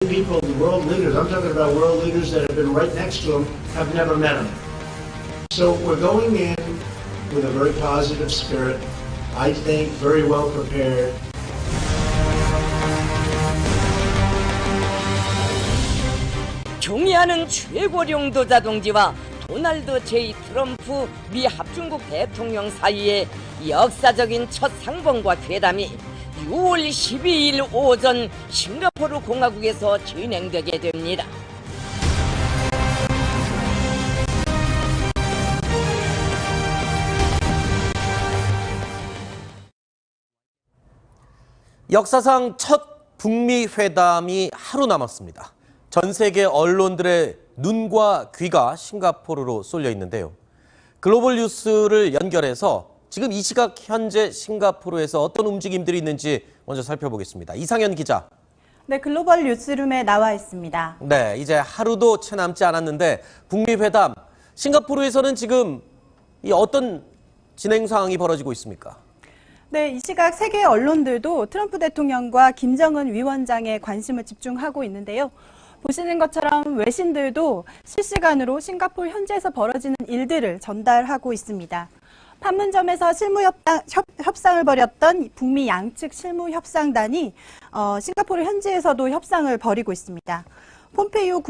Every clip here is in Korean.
people, the world leaders, I'm talking about world leaders that have been right next to him, have never met him. So we're going in with a very positive spirit, I think very well prepared. 경의하는 최고령 도자동지와 도널드 J. 트럼프 미 합중국 대통령 사이의 역사적인 첫 상봉과 회담이 6월 12일 오전 싱가포르 공화국에서 진행되게 됩니다. 역사상 첫 북미 회담이 하루 남았습니다. 전 세계 언론들의 눈과 귀가 싱가포르로 쏠려 있는데요. 글로벌 뉴스를 연결해서 지금 이 시각 현재 싱가포르에서 어떤 움직임들이 있는지 먼저 살펴보겠습니다. 이상현 기자. 네, 글로벌 뉴스룸에 나와 있습니다. 네, 이제 하루도 채 남지 않았는데 북미 회담, 싱가포르에서는 지금 어떤 진행 상황이 벌어지고 있습니까? 네, 이 시각 세계 언론들도 트럼프 대통령과 김정은 위원장에 관심을 집중하고 있는데요. 보시는 것처럼 외신들도 실시간으로 싱가포르 현지에서 벌어지는 일들을 전달하고 있습니다. 판문점에서 협상을 벌였던 북미 양측 실무협상단이 싱가포르 현지에서도 협상을 벌이고 있습니다. 폼페이오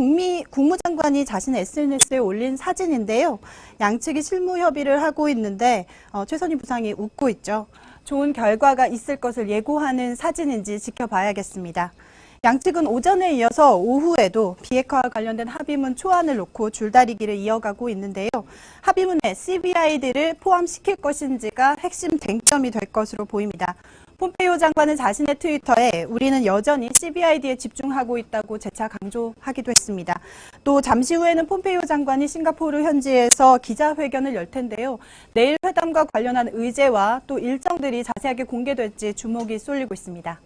국무장관이 자신의 SNS에 올린 사진인데요. 양측이 실무 협의를 하고 있는데 최선희 부상이 웃고 있죠. 좋은 결과가 있을 것을 예고하는 사진인지 지켜봐야겠습니다. 양측은 오전에 이어서 오후에도 비핵화와 관련된 합의문 초안을 놓고 줄다리기를 이어가고 있는데요. 합의문에 CBI들을 포함시킬 것인지가 핵심 쟁점이 될 것으로 보입니다. 폼페이오 장관은 자신의 트위터에 우리는 여전히 CBID에 집중하고 있다고 재차 강조하기도 했습니다. 또 잠시 후에는 폼페이오 장관이 싱가포르 현지에서 기자회견을 열 텐데요. 내일 회담과 관련한 의제와 또 일정들이 자세하게 공개될지 주목이 쏠리고 있습니다.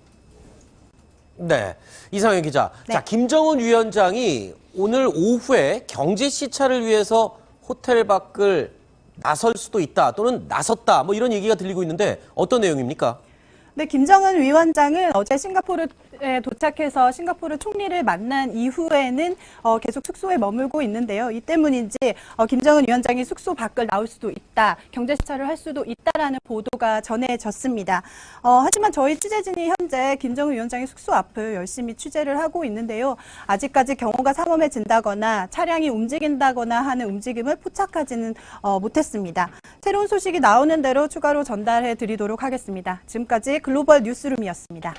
네, 이상현 기자. 네. 자, 김정은 위원장이 오늘 오후에 경제 시찰을 위해서 호텔 밖을 나설 수도 있다 또는 나섰다 뭐 이런 얘기가 들리고 있는데 어떤 내용입니까? 네, 김정은 위원장은 어제 싱가포르에 도착해서 싱가포르 총리를 만난 이후에는 계속 숙소에 머물고 있는데요. 이 때문인지 김정은 위원장이 숙소 밖을 나올 수도 있다, 경제 시찰을 할 수도 있다라는 보도가 전해졌습니다. 하지만 저희 취재진이 현재 김정은 위원장의 숙소 앞을 열심히 취재를 하고 있는데요. 아직까지 경호가 삼엄해진다거나 차량이 움직인다거나 하는 움직임을 포착하지는 못했습니다. 새로운 소식이 나오는 대로 추가로 전달해 드리도록 하겠습니다. 지금까지 글로벌 뉴스룸이었습니다.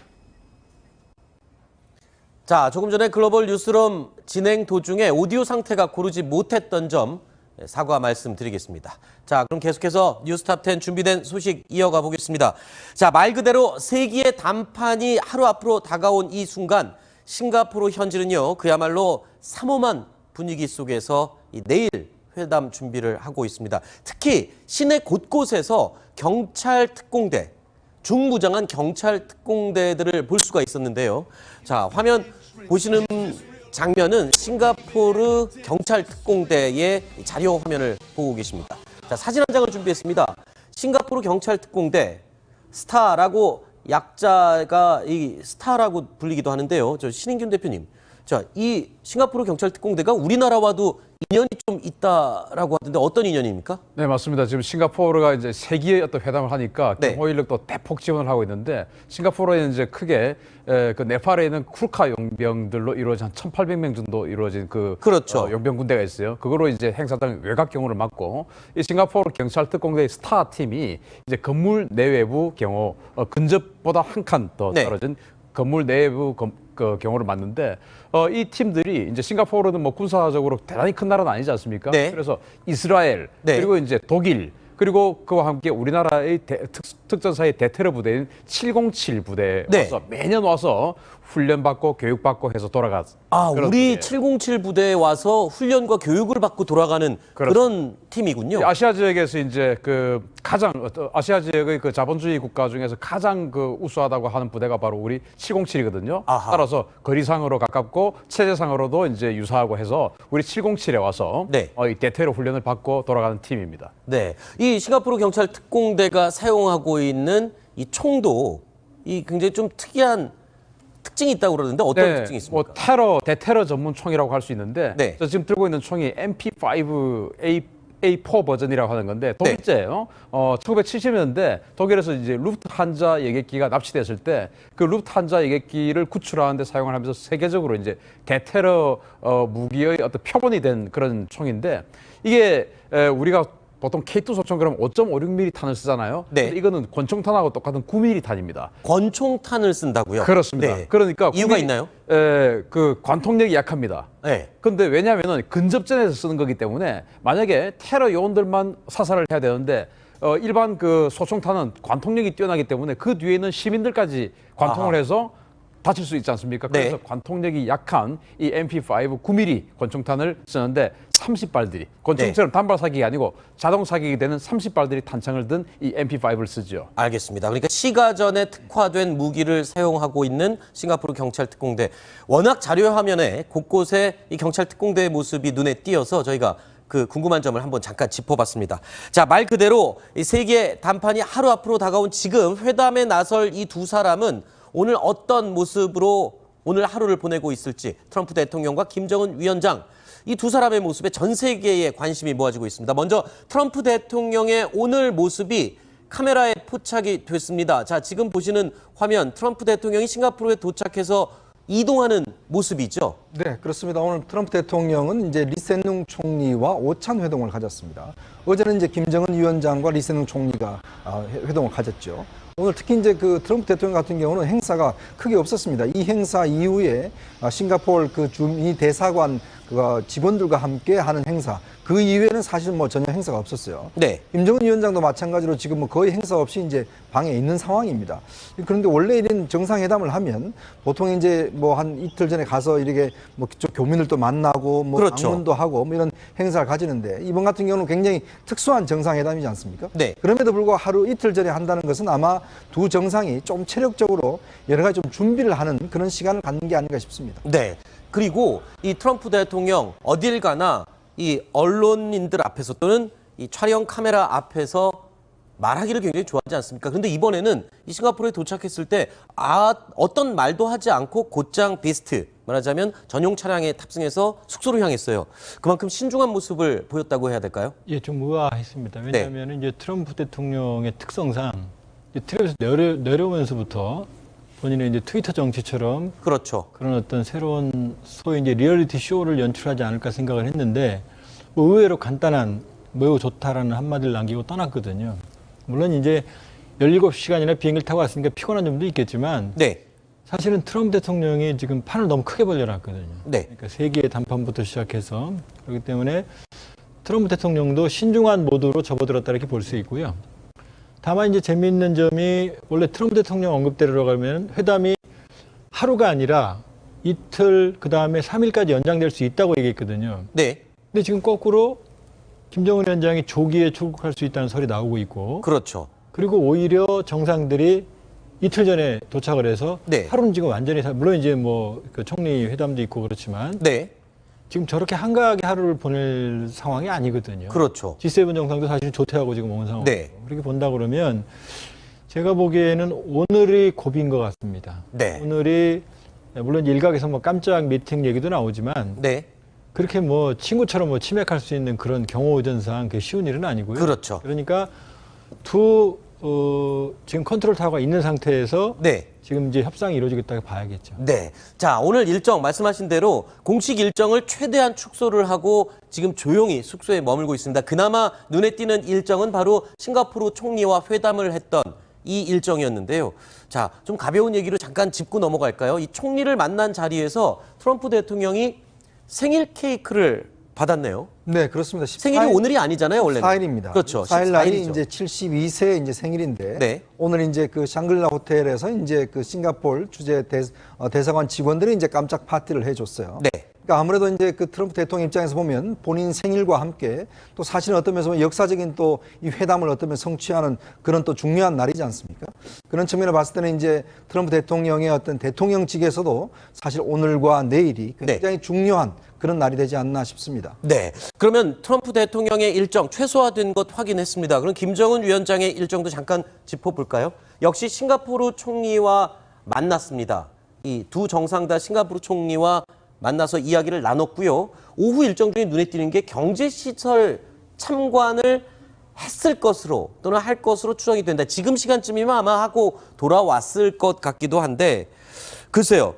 자, 조금 전에 글로벌 뉴스룸 진행 도중에 오디오 상태가 고르지 못했던 점 사과 말씀드리겠습니다. 자, 그럼 계속해서 뉴스탑10 준비된 소식 이어가 보겠습니다. 자, 말 그대로 세기의 단판이 하루 앞으로 다가온 이 순간 싱가포르 현지는요, 그야말로 삼엄한 분위기 속에서 내일 회담 준비를 하고 있습니다. 특히 시내 곳곳에서 경찰 특공대, 중무장한 경찰 특공대들을 볼 수가 있었는데요. 자, 화면 보시는 장면은 싱가포르 경찰 특공대의 자료 화면을 보고 계십니다. 자, 사진 한 장을 준비했습니다. 싱가포르 경찰 특공대, 스타라고 약자가 이 스타라고 불리기도 하는데요. 저 신인균 대표님, 자, 이 싱가포르 경찰 특공대가 우리나라와도 인연이 좀 있다라고 하던데 어떤 인연입니까? 네, 맞습니다. 지금 싱가포르가 이제 세기의 어떤 회담을 하니까 네. 경호 인력도 대폭 지원을 하고 있는데 싱가포르에는 이제 크게 그 네팔에 있는 쿠르카 용병들로 이루어진 한 1,800명 정도 이루어진 그렇죠. 용병 군대가 있어요. 그거로 이제 행사장 외곽 경호를 맡고 이 싱가포르 경찰 특공대의 스타 팀이 이제 건물 내외부 경호 근접보다 한 칸 더 네. 떨어진 건물 내부 경호를 맡는데 이 팀들이 이제 싱가포르는 뭐 군사적으로 대단히 큰 나라는 아니지 않습니까? 네. 그래서 이스라엘 네. 그리고 이제 독일 그리고 그와 함께 우리나라의 특전사의 대테러 부대인 707 부대에 네. 와서 매년 와서 훈련받고 교육받고 해서 돌아가. 아, 그런 우리 부대예요. 707 부대에 와서 훈련과 교육을 받고 돌아가는 그런 팀이군요. 아시아 지역에서 이제 그 가장 아시아 지역의 그 자본주의 국가 중에서 가장 그 우수하다고 하는 부대가 바로 우리 707이거든요. 아하. 따라서 거리상으로 가깝고 체제상으로도 이제 유사하고 해서 우리 707에 와서 네. 이 대테러 훈련을 받고 돌아가는 팀입니다. 네, 이 싱가포르 경찰 특공대가 사용하고 있는 이 총도 이 굉장히 좀 특이한 특징이 있다고 그러는데 어떤 네, 특징이 있습니까? 뭐 대테러 전문 총이라고 할 수 있는데 네. 저 지금 들고 있는 총이 MP5A4 버전이라고 하는 건데 독일제예요. 1970년대 독일에서 이제 루프트한자 예객기가 납치됐을 때 그 루프트한자 예객기를 구출하는데 사용을 하면서 세계적으로 이제 대테러 무기의 어떤 표본이 된 그런 총인데 이게 우리가 보통 K2 소총 그러면 5.56mm 탄을 쓰잖아요. 네. 근데 이거는 권총탄하고 똑같은 9mm 탄입니다. 권총탄을 쓴다고요? 그렇습니다. 네. 그러니까 이유가 있나요? 그 관통력이 약합니다. 네. 근데 왜냐하면은 근접전에서 쓰는 거기 때문에 만약에 테러 요원들만 사살을 해야 되는데 일반 그 소총탄은 관통력이 뛰어나기 때문에 그 뒤에 있는 시민들까지 관통을 해서 다칠 수 있지 않습니까? 그래서 네. 관통력이 약한 이 MP5 9mm 권총탄을 쓰는데 30발들이 권총처럼 단발 사격이 아니고 자동 사격이 되는 30발들이 탄창을 든 이 MP5를 쓰죠. 알겠습니다. 그러니까 시가전에 특화된 무기를 사용하고 있는 싱가포르 경찰 특공대. 워낙 자료 화면에 곳곳에 이 경찰 특공대의 모습이 눈에 띄어서 저희가 그 궁금한 점을 한번 잠깐 짚어봤습니다. 자, 말 그대로 이 세계 단판이 하루 앞으로 다가온 지금 회담에 나설 이 두 사람은 오늘 어떤 모습으로 오늘 하루를 보내고 있을지 트럼프 대통령과 김정은 위원장 이 두 사람의 모습에 전 세계의 관심이 모아지고 있습니다. 먼저 트럼프 대통령의 오늘 모습이 카메라에 포착이 됐습니다. 자, 지금 보시는 화면 트럼프 대통령이 싱가포르에 도착해서 이동하는 모습이죠. 네, 그렇습니다. 오늘 트럼프 대통령은 이제 리센룽 총리와 오찬 회동을 가졌습니다. 어제는 이제 김정은 위원장과 리센룽 총리가 회동을 가졌죠. 오늘 특히 이제 그 트럼프 대통령 같은 경우는 행사가 크게 없었습니다. 이 행사 이후에 싱가포르 그 주미 대사관 그 직원들과 함께 하는 행사, 그 이후에는 사실 뭐 전혀 행사가 없었어요. 네. 김정은 위원장도 마찬가지로 지금 뭐 거의 행사 없이 이제 방에 있는 상황입니다. 그런데 원래 이런 정상회담을 하면 보통 이제 뭐 한 이틀 전에 가서 이렇게 뭐 그쪽 교민들도 만나고 뭐 그렇죠. 방문도 하고 뭐 이런 행사를 가지는데 이번 같은 경우는 굉장히 특수한 정상회담이지 않습니까? 네. 그럼에도 불구하고 하루 이틀 전에 한다는 것은 아마 두 정상이 좀 체력적으로 여러 가지 좀 준비를 하는 그런 시간을 갖는 게 아닌가 싶습니다. 네. 그리고 이 트럼프 대통령 어딜 가나 이 언론인들 앞에서 또는 이 촬영 카메라 앞에서 말하기를 굉장히 좋아하지 않습니까? 그런데 이번에는 이 싱가포르에 도착했을 때 어떤 말도 하지 않고 곧장 비스트, 말하자면 전용 차량에 탑승해서 숙소로 향했어요. 그만큼 신중한 모습을 보였다고 해야 될까요? 예, 좀 의아했습니다. 왜냐하면 이제 트럼프 대통령의 특성상 이제 트럼프에서 내려오면서부터 본인의 이제 트위터 정치처럼 그렇죠. 그런 어떤 새로운 소위 이제 리얼리티 쇼를 연출하지 않을까 생각을 했는데 뭐 의외로 간단한 매우 좋다라는 한마디를 남기고 떠났거든요. 물론 이제 17시간이나 비행기를 타고 왔으니까 피곤한 점도 있겠지만 네. 사실은 트럼프 대통령이 지금 판을 너무 크게 벌려놨거든요. 네. 그러니까 세계의 단판부터 시작해서 그렇기 때문에 트럼프 대통령도 신중한 모드로 접어들었다 이렇게 볼 수 있고요. 다만 이제 재미있는 점이 원래 트럼프 대통령 언급대로 가면 회담이 하루가 아니라 이틀 그다음에 3일까지 연장될 수 있다고 얘기했거든요. 네. 근데 지금 거꾸로 김정은 위원장이 조기에 출국할 수 있다는 설이 나오고 있고 그렇죠. 그리고 오히려 정상들이 이틀 전에 도착을 해서 네. 하루는 지금 완전히 물론 이제 뭐 그 총리 회담도 있고 그렇지만 네. 지금 저렇게 한가하게 하루를 보낼 상황이 아니거든요. 그렇죠. G7 정상도 사실 조퇴하고 지금 온 상황이고 네. 그렇게 본다 그러면 제가 보기에는 오늘이 고비인 것 같습니다. 네. 오늘이 물론 일각에서 뭐 깜짝 미팅 얘기도 나오지만 네. 그렇게 뭐 친구처럼 뭐 치맥할 수 있는 그런 경호전상 그게 쉬운 일은 아니고요. 그렇죠. 그러니까 지금 컨트롤 타워가 있는 상태에서 네. 지금 이제 협상이 이루어지겠다고 봐야겠죠. 네. 자, 오늘 일정 말씀하신 대로 공식 일정을 최대한 축소를 하고 지금 조용히 숙소에 머물고 있습니다. 그나마 눈에 띄는 일정은 바로 싱가포르 총리와 회담을 했던 이 일정이었는데요. 자, 좀 가벼운 얘기로 잠깐 짚고 넘어갈까요? 이 총리를 만난 자리에서 트럼프 대통령이 생일 케이크를 받았네요. 네, 그렇습니다. 생일이 오늘이 아니잖아요, 원래는. 4일입니다. 그렇죠. 4일 날이 14일이죠. 이제 72세 이제 생일인데 네. 오늘 이제 그 샹글라 호텔에서 이제 그 싱가포르 주재 대사관 직원들이 이제 깜짝 파티를 해줬어요. 네. 그러니까 아무래도 이제 그 트럼프 대통령 입장에서 보면 본인 생일과 함께 또 사실은 어떤 면에서 보면 역사적인 또 이 회담을 어떤 면에서 성취하는 그런 또 중요한 날이지 않습니까? 그런 측면을 봤을 때는 이제 트럼프 대통령의 어떤 대통령직에서도 사실 오늘과 내일이 굉장히 중요한 그런 날이 되지 않나 싶습니다. 네. 그러면 트럼프 대통령의 일정 최소화된 것 확인했습니다. 그럼 김정은 위원장의 일정도 잠깐 짚어볼까요? 역시 싱가포르 총리와 만났습니다. 이 두 정상 다 싱가포르 총리와 만나서 이야기를 나눴고요. 오후 일정 중에 눈에 띄는 게 경제시설 참관을 했을 것으로 또는 할 것으로 추정이 된다. 지금 시간쯤이면 아마 하고 돌아왔을 것 같기도 한데 글쎄요.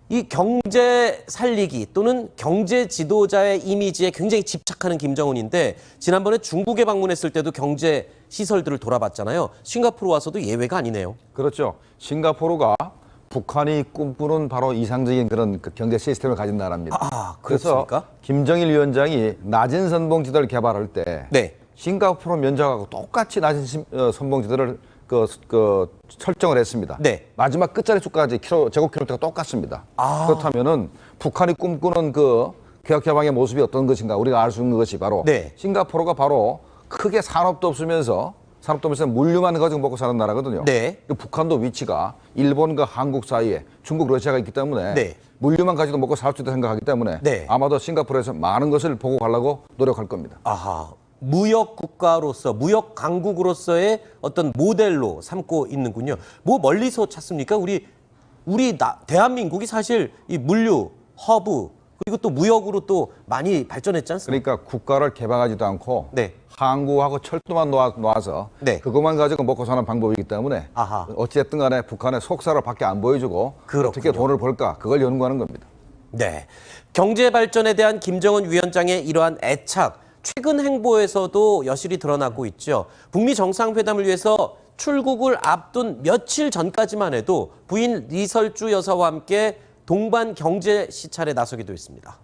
이 경제 살리기 또는 경제 지도자의 이미지에 굉장히 집착하는 김정은인데 지난번에 중국에 방문했을 때도 경제 시설들을 돌아봤잖아요. 싱가포르 와서도 예외가 아니네요. 그렇죠. 싱가포르가 북한이 꿈꾸는 바로 이상적인 그런 그 경제 시스템을 가진 나라입니다. 아, 그래서 그렇습니까? 김정일 위원장이 낮은 선봉지대를 개발할 때 네. 싱가포르 면적하고 똑같이 낮은 선봉지대를 설정을 했습니다. 네. 마지막 끝자리 수까지 제곱킬로미터가 똑같습니다. 그렇다면은 북한이 꿈꾸는 그 개혁 개방의 모습이 어떤 것인가 우리가 알 수 있는 것이 바로 네. 싱가포르가 바로 크게 산업도 없으면서 물류만 가지고 먹고 사는 나라거든요. 네. 북한도 위치가 일본과 한국 사이에 중국, 러시아가 있기 때문에 네. 물류만 가지고 먹고 살 수 있다 생각하기 때문에 네. 아마도 싱가포르에서 많은 것을 보고 가려고 노력할 겁니다. 아하. 무역 국가로서, 무역 강국으로서의 어떤 모델로 삼고 있는군요. 뭐 멀리서 찾습니까? 우리 대한민국이 사실 이 물류, 허브, 그리고 또 무역으로 또 많이 발전했지 않습니까? 그러니까 국가를 개방하지도 않고 네. 항구하고 철도만 놓아서 네. 그것만 가지고 먹고 사는 방법이기 때문에 아하. 어찌됐든 간에 북한의 속살을 밖에 안 보여주고 그렇군요. 어떻게 돈을 벌까 그걸 연구하는 겁니다. 네. 경제 발전에 대한 김정은 위원장의 이러한 애착, 최근 행보에서도 여실히 드러나고 있죠. 북미 정상회담을 위해서 출국을 앞둔 며칠 전까지만 해도 부인 리설주 여사와 함께 동반 경제 시찰에 나서기도 했습니다.